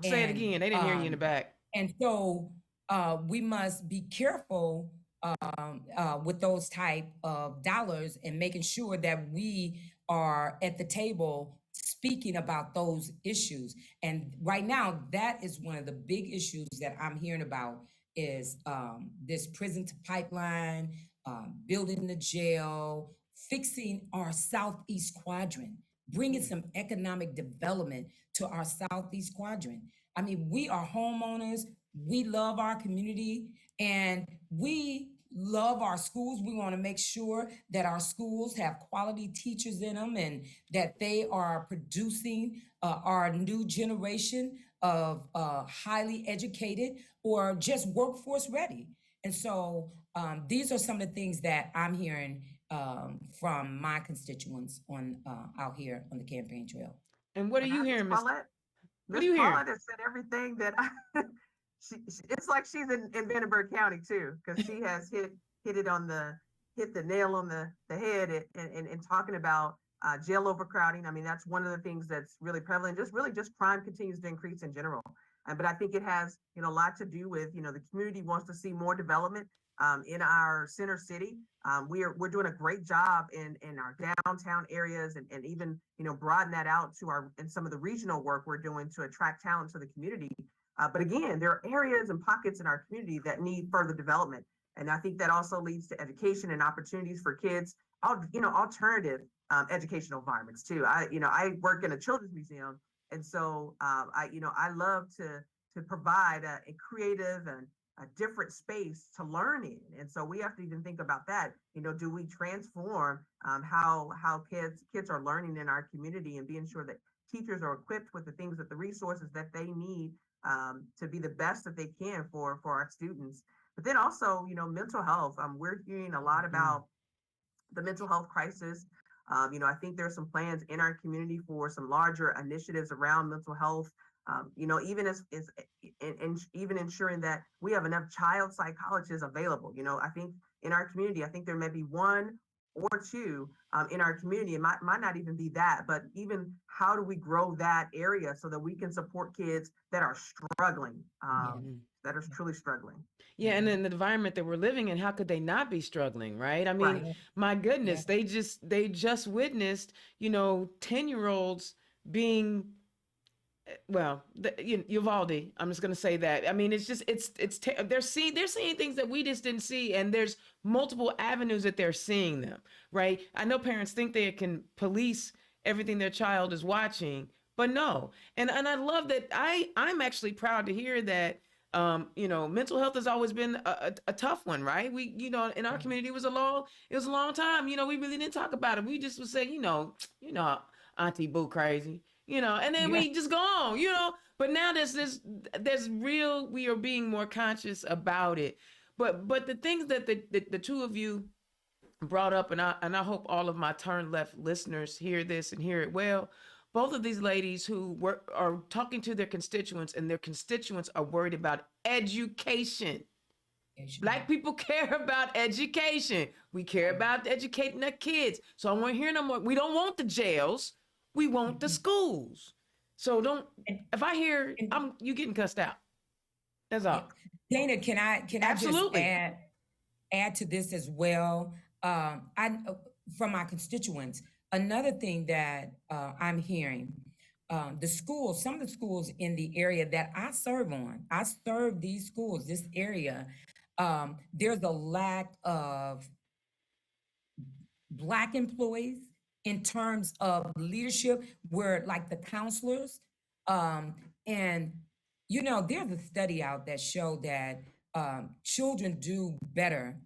Say it again. They didn't hear you in the back. And so we must be careful with those type of dollars and making sure that we are at the table speaking about those issues. And right now, that is one of the big issues that I'm hearing about is this prison to pipeline, building the jail, fixing our Southeast quadrant, bringing some economic development to our Southeast quadrant. I mean, we are homeowners, we love our community, and we love our schools. We want to make sure that our schools have quality teachers in them and that they are producing our new generation of highly educated or just workforce ready. And so these are some of the things that I'm hearing from my constituents on out here on the campaign trail. And what are you hearing, Miss Paulette? What are you hearing? Paulette has said everything that it's like she's in Vandenberg County too, because she has hit the nail on the head in talking about jail overcrowding. I mean, that's one of the things that's really prevalent. Just crime continues to increase in general. But I think it has, a lot to do with, the community wants to see more development in our center city. We're doing a great job in our downtown areas and even, broaden that out to and some of the regional work we're doing to attract talent to the community. But again, there are areas and pockets in our community that need further development. And I think that also leads to education and opportunities for kids, alternative educational environments too. I work in a children's museum. And so I love to provide a creative and a different space to learn in. And so we have to even think about that. Do we transform how kids are learning in our community and being sure that teachers are equipped with the resources that they need to be the best that they can for our students. But then also, mental health. We're hearing a lot about the mental health crisis. I think there's some plans in our community for some larger initiatives around mental health. Even ensuring that we have enough child psychologists available. I think in our community, I think there may be one or two in our community. It might not even be that, but even how do we grow that area so that we can support kids that are struggling, that are truly struggling. Yeah, and in the environment that we're living in, how could they not be struggling, right? I mean, Right. my goodness, they just witnessed, 10-year-olds being well, Uvalde. I'm just gonna say that. I mean, it's just they're seeing things that we just didn't see, and there's multiple avenues that they're seeing them. Right? I know parents think they can police everything their child is watching, but no. And I love that. I'm actually proud to hear that. Mental health has always been a tough one, right? We, in our community, it was a long time. We really didn't talk about it. We just would say, Auntie Boo crazy, and then Yeah. we just go on, but now there's real, we are being more conscious about it. But the things that the two of you brought up, and I hope all of my turn left listeners hear this and hear it well. Both of these ladies who are talking to their constituents, and their constituents are worried about education. Black people care about education. We care about educating their kids. So I won't hear no more. We don't want the jails. We want the schools. So if I hear you getting cussed out. That's all. Dana, can I just Absolutely. add to this as well? I From my constituents, another thing that I'm hearing, some of the schools in the area that I serve these schools, this area, there's a lack of Black employees in terms of leadership, where like the counselors, and there's a study out that showed that children do better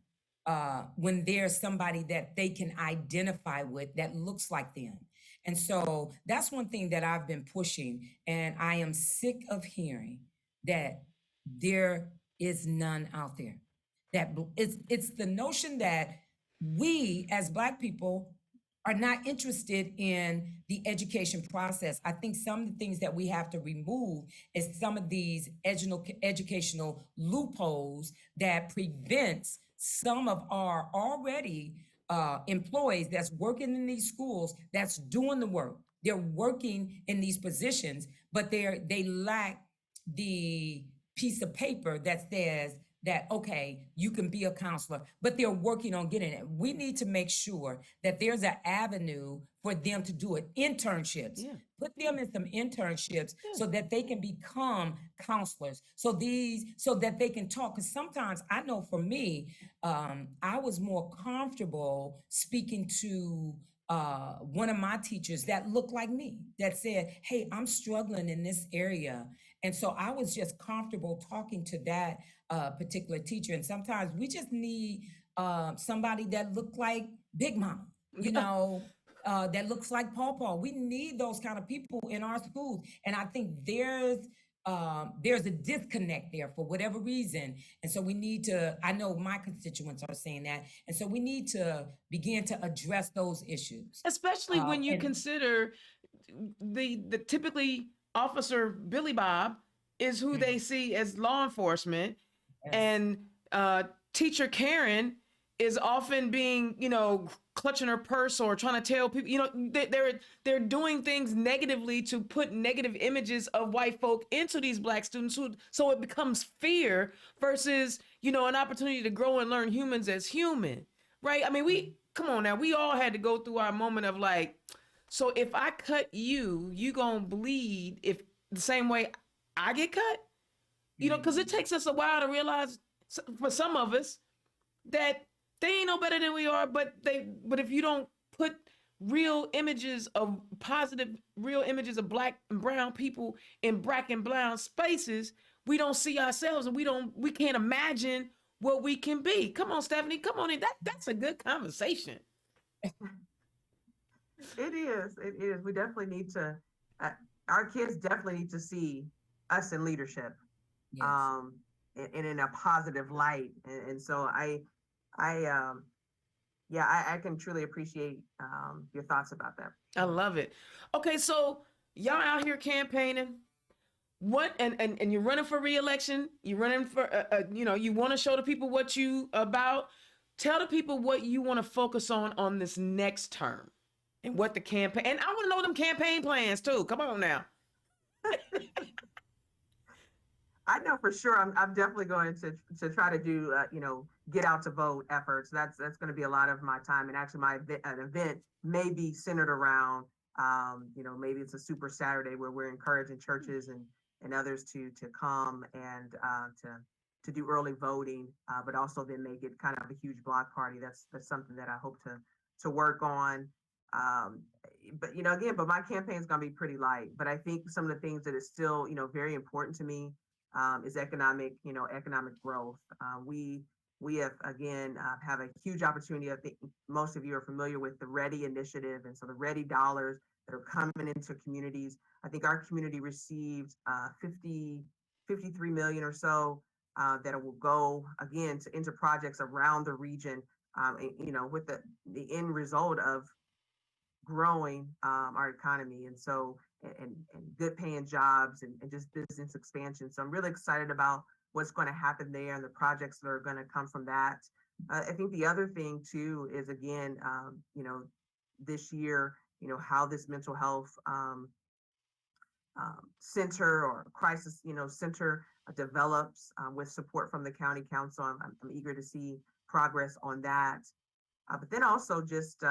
when there's somebody that they can identify with that looks like them. And so that's one thing that I've been pushing, and I am sick of hearing that there is none out there. That it's the notion that we as Black people are not interested in the education process. I think some of the things that we have to remove is some of these educational loopholes that prevents some of our already employees that's working in these schools, that's doing the work. They're working in these positions, but they lack the piece of paper that says that, okay, you can be a counselor, but they're working on getting it. We need to make sure that there's an avenue for them to do it. Internships. Yeah. Put them in some internships Yeah. so that they can become counselors. So that they can talk. Because sometimes I know for me, I was more comfortable speaking to one of my teachers that looked like me, that said, hey, I'm struggling in this area. And so I was just comfortable talking to that particular teacher. And sometimes we just need somebody that looked like Big Mama, that looks like Paw. We need those kind of people in our schools. And I think there's a disconnect there for whatever reason. And so we need to, I know my constituents are saying that. And so we need to begin to address those issues. Especially when you consider the typically Officer Billy Bob is who they see as law enforcement. Yes. And Teacher Karen is often being, clutching her purse or trying to tell people, they're doing things negatively to put negative images of white folk into these Black students, so it becomes fear versus, an opportunity to grow and learn humans as human, right? I mean, come on now, we all had to go through our moment of like, so if I cut you gonna bleed if the same way I get cut, because it takes us a while to realize, for some of us, that they ain't no better than we are, but if you don't put real images of Black and brown people in black and brown spaces, we don't see ourselves, and we can't imagine what we can be. Come on, Stephanie, come on in. That's a good conversation. It is. We definitely need to, our kids definitely need to see us in leadership, Yes. and in a positive light. And so I can truly appreciate your thoughts about that. I love it. Okay, so y'all out here campaigning. What and you're running for re-election. You're running for you want to show the people what you about. Tell the people what you want to focus on this next term, and what the campaign. And I want to know them campaign plans too. Come on now. I know for sure I'm definitely going to try to do get out to vote efforts. That's going to be a lot of my time, and actually an event may be centered around Maybe it's a super Saturday where we're encouraging churches and others to come and to do early voting, but also then make it kind of a huge block party. That's something that I hope to work on. Um, but again, but my campaign is going to be pretty light. But I think some of the things that is still very important to me is economic growth. We have again have a huge opportunity. I think most of you are familiar with the Ready initiative, and so the Ready dollars that are coming into communities. I think our community received 53 million or so that will go again into projects around the region. With the end result of growing our economy, and so and good paying jobs and just business expansion. So I'm really excited about what's going to happen there and the projects that are going to come from that. I think the other thing too is again, this year, how this mental health center or crisis, center develops with support from the county council. I'm eager to see progress on that. But then also just,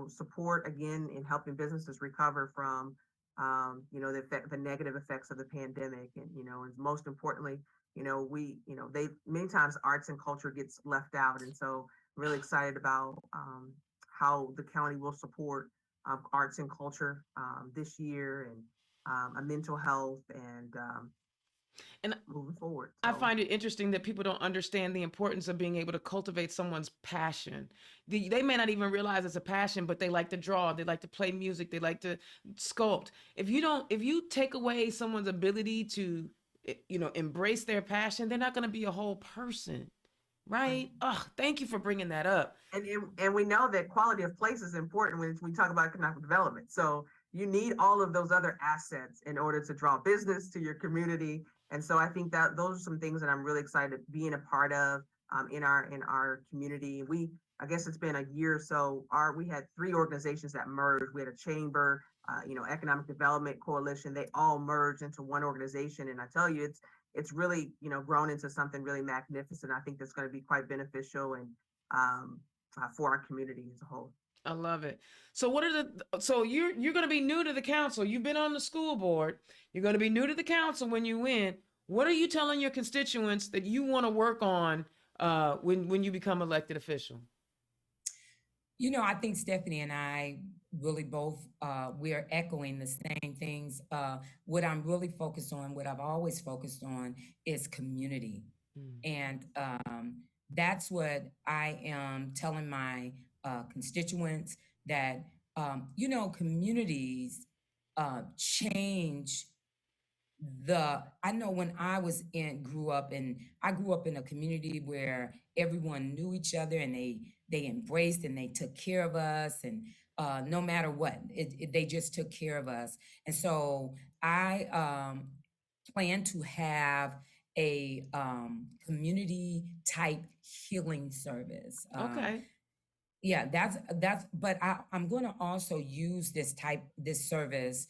support again in helping businesses recover from, the negative effects of the pandemic. And most importantly, they many times arts and culture gets left out. And so I'm really excited about how the county will support arts and culture this year and a mental health And moving forward. I So find it interesting that people don't understand the importance of being able to cultivate someone's passion. They may not even realize it's a passion, but they like to draw, they like to play music, they like to sculpt. If you take away someone's ability to, embrace their passion, they're not going to be a whole person, right. right? Oh, thank you for bringing that up. And we know that quality of place is important when we talk about economic development. So you need all of those other assets in order to draw business to your community. And so I think that those are some things that I'm really excited being a part of in our community. I guess it's been a year or so. We had 3 organizations that merged. We had a chamber, economic development coalition. They all merged into one organization. And I tell you, it's really grown into something really magnificent. I think that's going to be quite beneficial and for our community as a whole. I love it. So so you're going to be new to the council. You've been on the school board. You're going to be new to the council when you win. What are you telling your constituents that you want to work on when you become elected official? I think Stephanie and I really both, we are echoing the same things. What I'm really focused on, what I've always focused on is community. Mm. And that's what I am telling my constituents that, communities change I know when I grew up in a community where everyone knew each other and they embraced and they took care of us, and no matter what, they just took care of us. And so I plan to have a community type healing service. Okay. Yeah, but I'm going to also use this service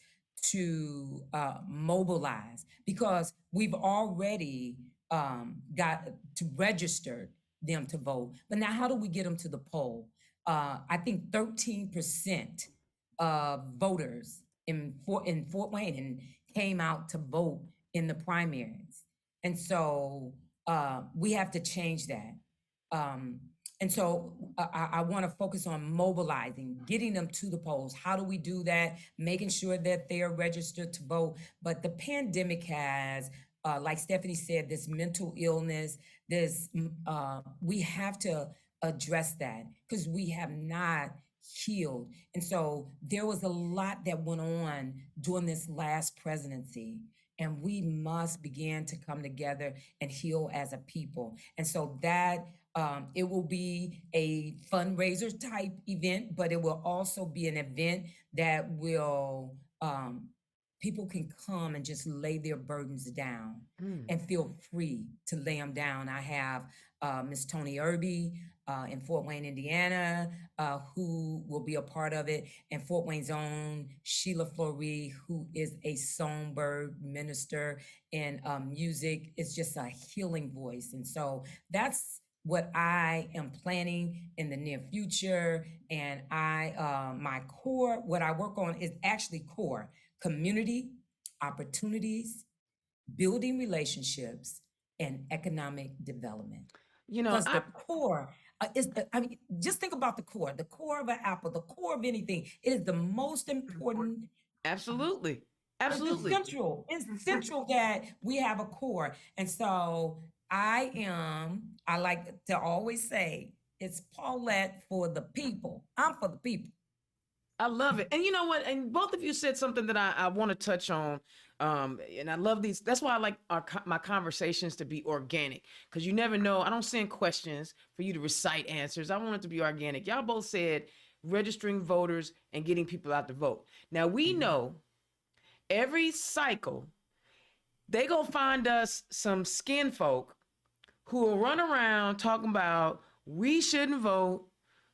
to mobilize, because we've already got to register them to vote. But now, how do we get them to the poll? I think 13% of voters in Fort Wayne and came out to vote in the primaries, and so we have to change that. And so I want to focus on mobilizing, getting them to the polls. How do we do that? Making sure that they are registered to vote. But the pandemic has, like Stephanie said, this mental illness, we have to address that because we have not healed. And so there was a lot that went on during this last presidency. And we must begin to come together and heal as a people. And so that it will be a fundraiser type event, but it will also be an event that will people can come and just lay their burdens down and feel free to lay them down. I have Miss Tony Irby in Fort Wayne, Indiana, who will be a part of it, and Fort Wayne's own Sheila Flory, who is a songbird minister in music. It's just a healing voice. And so that's what I am planning in the near future. And my core, what I work on is actually core community, opportunities, building relationships, and economic development. You know, Because the core I mean, just think about the core of an apple, the core of anything. It is the most Important. important. absolutely, It's absolutely. essential. It's essential that we have a core. And so I like to always say, it's Paulette for the people. I'm for the people. I love it. And you know what? And both of you said something that I want to touch on. And I love these. That's why I like my conversations to be organic, because you never know. I don't send questions for you to recite answers. I want it to be organic. Y'all both said registering voters and getting people out to vote. Now, we know every cycle, they go find us some skin folk who will run around talking about we shouldn't vote,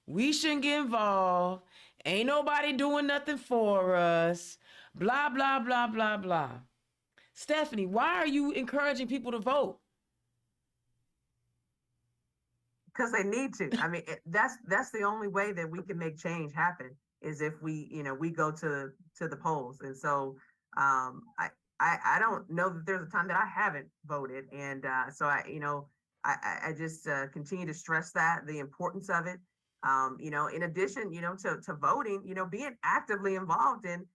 we shouldn't get involved, ain't nobody doing nothing for us, blah, blah, blah, blah, blah. Stephanie, why are you encouraging people to vote? Because they need to. I mean, that's the only way that we can make change happen is if we go to the polls. And so I don't know that there's a time that I haven't voted, and so I just continue to stress that the importance of it. In addition, to voting, being actively involved in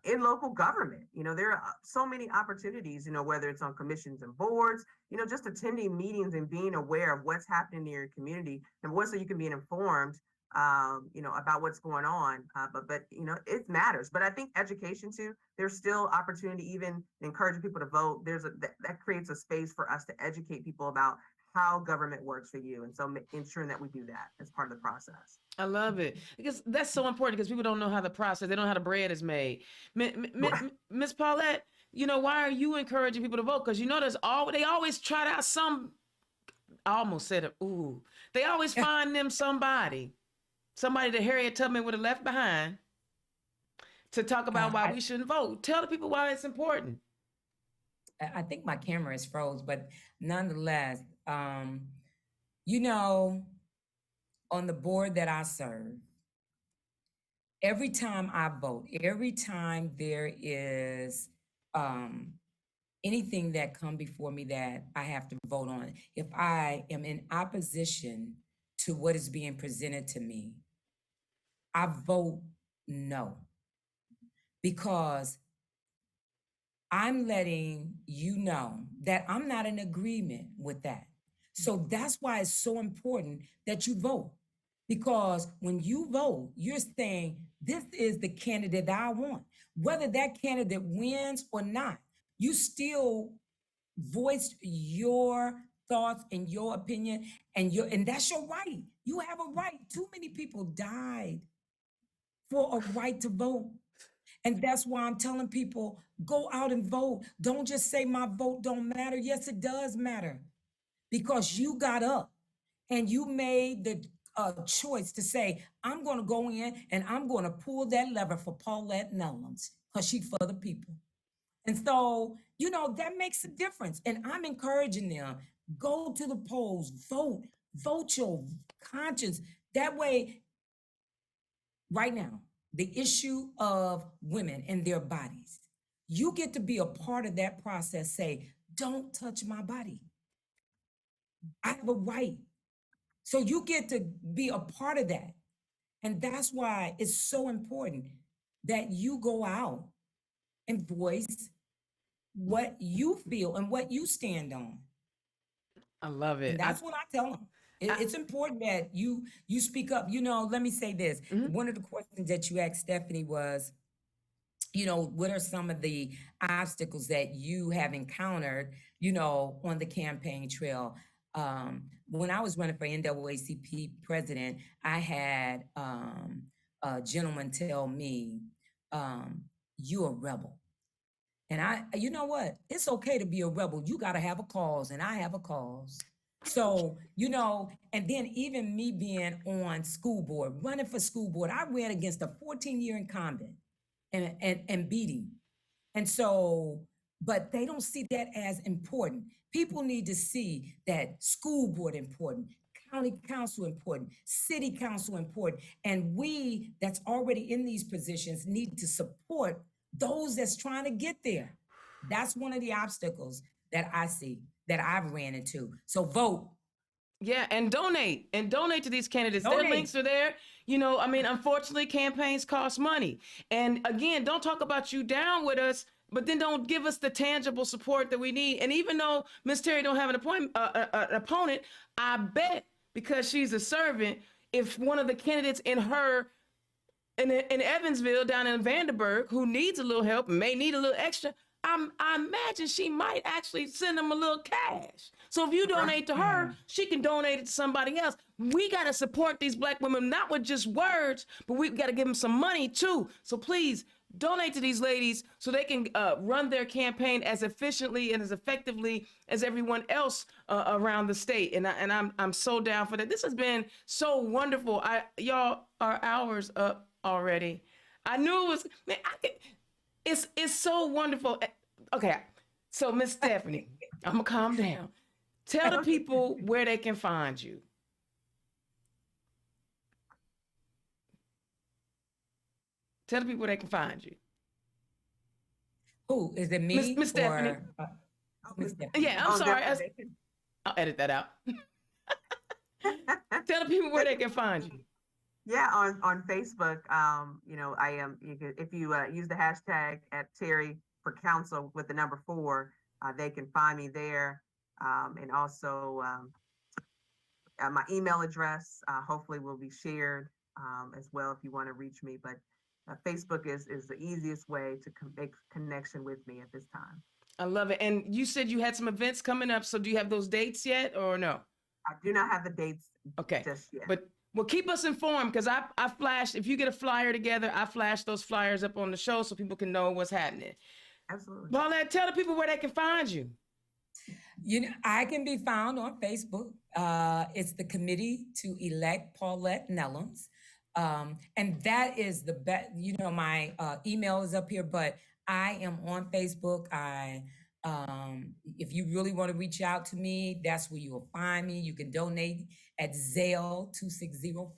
in local government. There are so many opportunities, whether it's on commissions and boards, just attending meetings and being aware of what's happening in your community, and what so you can be informed, about what's going on. But it matters. But I think education too. There's still opportunity, even encouraging people to vote. That creates a space for us to educate people about how government works for you, and so ensuring that we do that as part of the process. I love it because that's so important, because people don't know how the process, they don't know how the bread is made. Miss Paulette, why are you encouraging people to vote? Because they always try out I almost said it, ooh, they always find them somebody that Harriet Tubman would have left behind to talk about why we shouldn't vote. Tell the people why it's important. I think my camera is froze, but nonetheless, you know, on the board that I serve, every time I vote, every time there is anything that come before me that I have to vote on, if I am in opposition to what is being presented to me, I vote no, because I'm letting you know that I'm not in agreement with that. So that's why it's so important that you vote. Because when you vote, you're saying, this is the candidate that I want. Whether that candidate wins or not, you still voiced your thoughts and your opinion, and that's your right. You have a right. Too many people died for a right to vote. And that's why I'm telling people, go out and vote. Don't just say my vote don't matter. Yes, it does matter, because you got up and you made the choice to say, I'm going to go in and I'm going to pull that lever for Paulette Nellems, because she's for the people. And so, that makes a difference. And I'm encouraging them, go to the polls, vote your conscience. That way, right now, the issue of women and their bodies, you get to be a part of that process. Say, don't touch my body. I have a right. So you get to be a part of that. And that's why it's so important that you go out and voice what you feel and what you stand on. I love it. And that's what I tell them. I- It's important that you speak up. Let me say this. One of the questions that you asked Stephanie was, what are some of the obstacles that you have encountered, on the campaign trail? When I was running for NAACP president, I had a gentleman tell me, you're a rebel. And you know what? It's okay to be a rebel. You got to have a cause, and I have a cause. So, and then even me being on school board, running for school board, I ran against a 14-year incumbent and beat him. And so but they don't see that as important. People need to see that school board important, county council important, city council important, and we that's already in these positions need to support those that's trying to get there. That's one of the obstacles that I see that I've ran into. So vote. Yeah, and donate to these candidates. Their Donate. links are there. You know, I mean, unfortunately, campaigns cost money. And again, don't talk about you down with us, but then don't give us the tangible support that we need. And even though Miss Terry don't have an opponent, I bet because she's a servant, if one of the candidates in Evansville down in Vanderburgh, who needs a little help, may need a little extra, I imagine she might actually send them a little cash. So if you donate to her, she can donate it to somebody else. We got to support these Black women, not with just words, but we've got to give them some money too. So please donate to these ladies so they can run their campaign as efficiently and as effectively as everyone else around the state. And I'm so down for that. This has been so wonderful. Y'all, our hours up already. I knew it was, man, it's so wonderful. Okay, so Miss Stephanie, I'm gonna calm down. Tell the people where they can find you. Tell the people where they can find you. Who is it? Me, Miss Stephanie? Miss Stephanie? Yeah, I'm sorry. I'll edit that out. Tell the people where they can find you. Yeah, on Facebook, you know, I am. If you use the hashtag at Terry for Council with the number 4, they can find me there, and also my email address hopefully will be shared as well if you want to reach me. But Facebook is the easiest way to make connection with me at this time. I love it. And you said you had some events coming up. So do you have those dates yet or no? I do not have the dates just yet. But well, keep us informed because I flashed, if you get a flyer together, I flash those flyers up on the show so people can know what's happening. Absolutely. Paulette, tell the people where they can find you. You know, I can be found on Facebook. It's the Committee to Elect Paulette Nellems. And that is the best, you know, my email is up here, but I am on Facebook. If you really want to reach out to me, that's where you will find me. You can donate at Zelle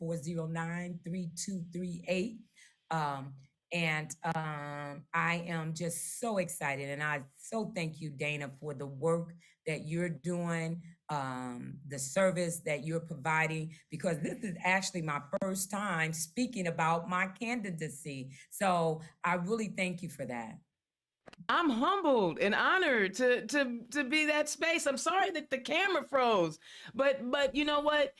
260-409-3238. I am just so excited, and I so thank you, Dana, for the work that you're doing, the service that you're providing, because this is actually my first time speaking about my candidacy. So I really thank you for that. I'm humbled and honored to be that space. I'm sorry that the camera froze, but you know what?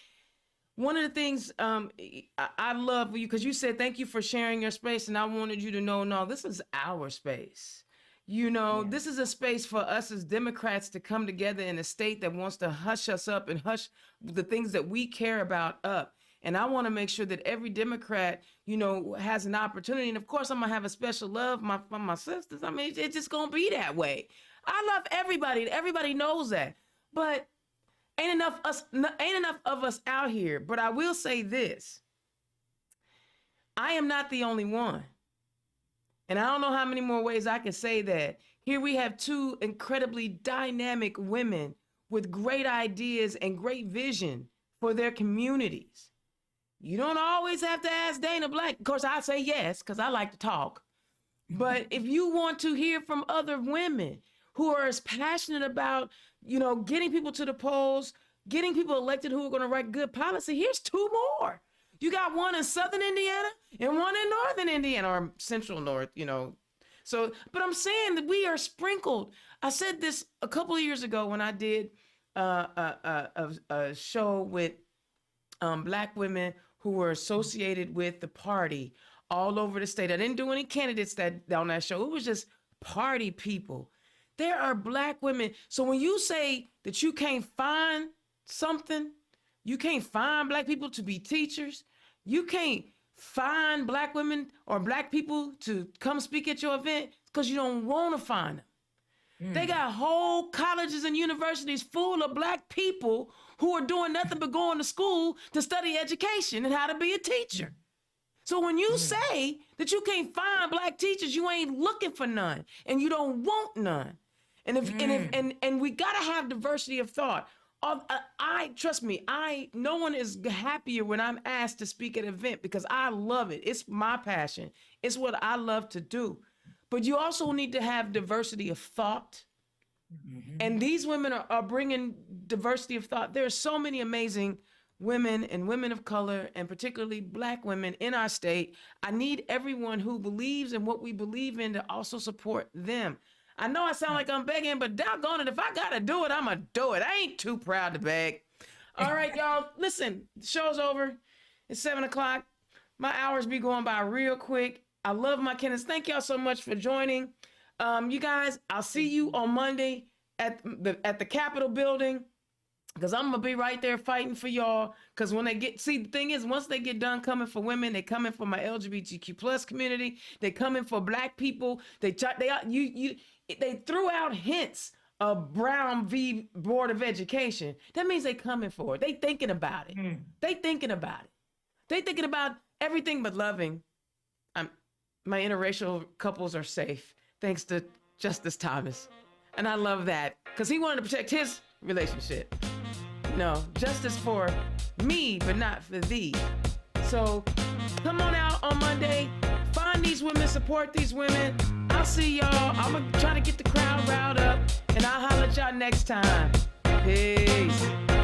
One of the things I love you, because you said thank you for sharing your space, and I wanted you to know, no, this is our space. You know, This is a space for us as Democrats to come together in a state that wants to hush us up and hush the things that we care about up. And I want to make sure that every Democrat, you know, has an opportunity. And of course, I'm going to have a special love for my sisters. I mean, it's just going to be that way. I love everybody. Everybody knows that. But ain't enough of us out here. But I will say this. I am not the only one. And I don't know how many more ways I can say that. Here we have 2 incredibly dynamic women with great ideas and great vision for their communities. You don't always have to ask Dana Black. Of course, I say yes, because I like to talk. But if you want to hear from other women who are as passionate about, you know, getting people to the polls, getting people elected who are going to write good policy, here's 2 more. You got one in Southern Indiana and one in Northern Indiana, or Central North, you know. So, but I'm saying that we are sprinkled. I said this a couple of years ago when I did a show with Black women who were associated with the party all over the state. I didn't do any candidates on that show. It was just party people. There are Black women. So when you say that you can't find something, you can't find Black people to be teachers, you can't find Black women or Black people to come speak at your event because you don't want to find them. They got whole colleges and universities full of Black people who are doing nothing but going to school to study education and how to be a teacher. So when you say that you can't find Black teachers, you ain't looking for none and you don't want none. And we gotta have diversity of thought. I trust me, no one is happier when I'm asked to speak at an event because I love it. It's my passion. It's what I love to do. But you also need to have diversity of thought. And these women are bringing diversity of thought. There are so many amazing women and women of color, and particularly Black women in our state. I need everyone who believes in what we believe in to also support them. I know I sound like I'm begging, but doggone it, if I gotta do it, I'ma do it. I ain't too proud to beg. All right, y'all, listen, the show's over. It's 7:00. My hours be going by real quick. I love my Kenneth. Thank y'all so much for joining. You guys, I'll see you on Monday at the Capitol building, because I'm gonna be right there fighting for y'all. Because when they the thing is, once they get done coming for women, they coming for my LGBTQ plus community. They coming for Black people. They threw out hints of Brown v. Board of Education. That means they coming for it. They thinking about it. They thinking about it. They thinking about everything but loving. My interracial couples are safe, thanks to Justice Thomas. And I love that, because he wanted to protect his relationship. No, justice for me, but not for thee. So come on out on Monday, find these women, support these women. I'll see y'all. I'm gonna try to get the crowd riled up, and I'll holler at y'all next time. Peace.